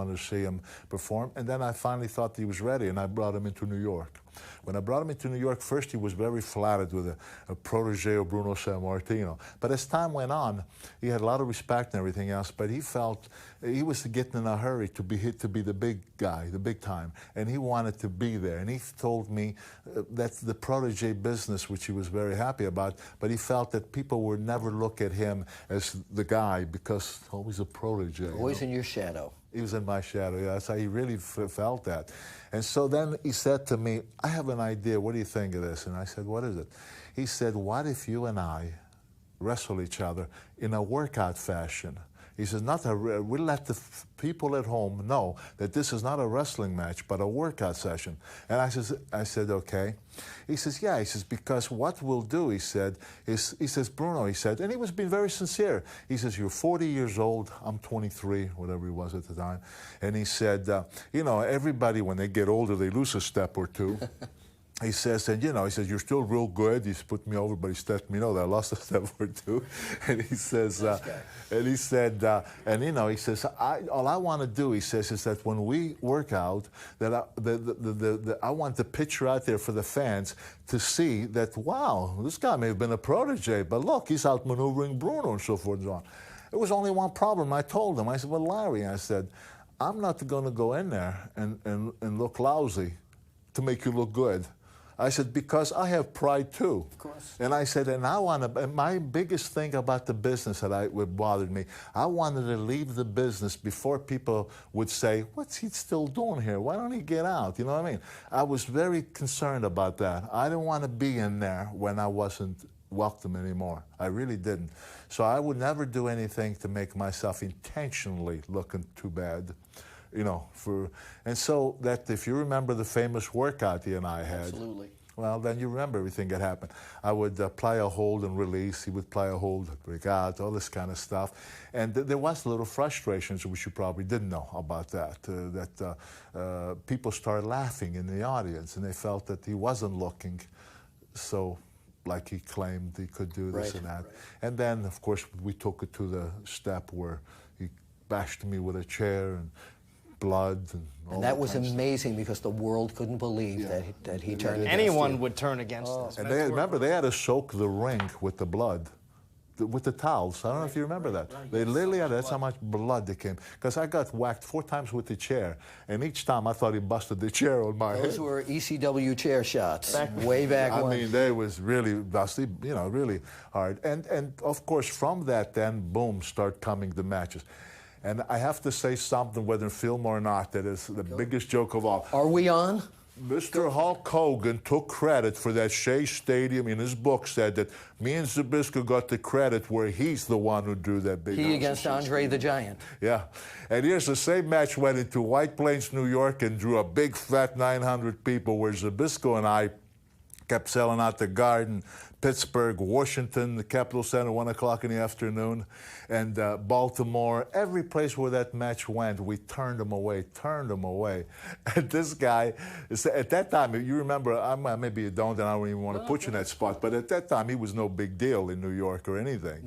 wanted to see him perform. And then I finally thought he was ready, and I brought him into New York. When I brought him into New York, first he was very flattered with a protege of Bruno Sammartino. But as time went on, he had a lot of respect and everything else, but he felt he was getting in a hurry to be the big guy, the big time, and he wanted to be there. And he told me that's the protege business, which he was very happy about, but he felt that people would never look at him as the guy because always a protege. Always in your shadow. He was in my shadow, yeah. That's how he really felt that. And so then he said to me, I have an idea, what do you think of this? And I said, what is it? He said, what if you and I wrestle each other in a workout fashion? He says, we'll let the people at home know that this is not a wrestling match, but a workout session. And I said, okay. He says, yeah. He says, because what we'll do, he said, he says, Bruno, he said, and he was being very sincere. He says, you're 40 years old, I'm 23, whatever he was at the time. And he said, you know, everybody, when they get older, they lose a step or two. He says, and you know, he says, you're still real good. He's put me over, but he let me know that I lost a step or two. And he says, and he said, and you know, he says, all I want to do, he says, is that when we work out, that I want the picture out there for the fans to see that, wow, this guy may have been a protege, but look, he's outmaneuvering Bruno and so forth and so on. There was only one problem. I told him, I said, well, Larry, I said, I'm not going to go in there and look lousy to make you look good. I said, because I have pride too. Of course. And I said, and I want to, and my biggest thing about the business that bothered me, I wanted to leave the business before people would say, what's he still doing here? Why don't he get out? You know what I mean? I was very concerned about that. I didn't want to be in there when I wasn't welcome anymore. I really didn't. So I would never do anything to make myself intentionally looking too bad. You know, and so that if you remember the famous workout he and I had, absolutely. Well, then you remember everything that happened. I would apply a hold and release. He would apply a hold, break out, all this kind of stuff. And there was a little frustrations, which you probably didn't know about that, people started laughing in the audience, and they felt that he wasn't looking so like he claimed he could do this and that. Right. And then, of course, we took it to the step where he bashed me with a chair and blood and all and that was amazing because the world couldn't believe that he turned. Anyone would turn against this. And remember, they had to soak the ring with the blood, with the towels. I don't know if you remember that. They literally had, that's how much blood they came. Because I got whacked 4 times with the chair, and each time I thought he busted the chair on my head. Those were ECW chair shots, way back when. I mean, they was really busty, you know, really hard. And of course, from that, then, boom, start coming the matches. And I have to say something, whether film or not, that is the biggest joke of all. Are we on? Mr. Hulk Hogan took credit for that Shea Stadium. In his book said that me and Zabisco got the credit where he's the one who drew that big. He against Andre the Giant. Yeah. And here's the same match went into White Plains, New York, and drew a big fat 900 people, where Zabisco and I kept selling out the Garden, Pittsburgh, Washington, the Capitol Center, 1 o'clock in the afternoon, and Baltimore. Every place where that match went, we turned them away. And this guy, at that time, you remember, maybe you don't, and I don't even want to put you in that spot, but at that time, he was no big deal in New York or anything.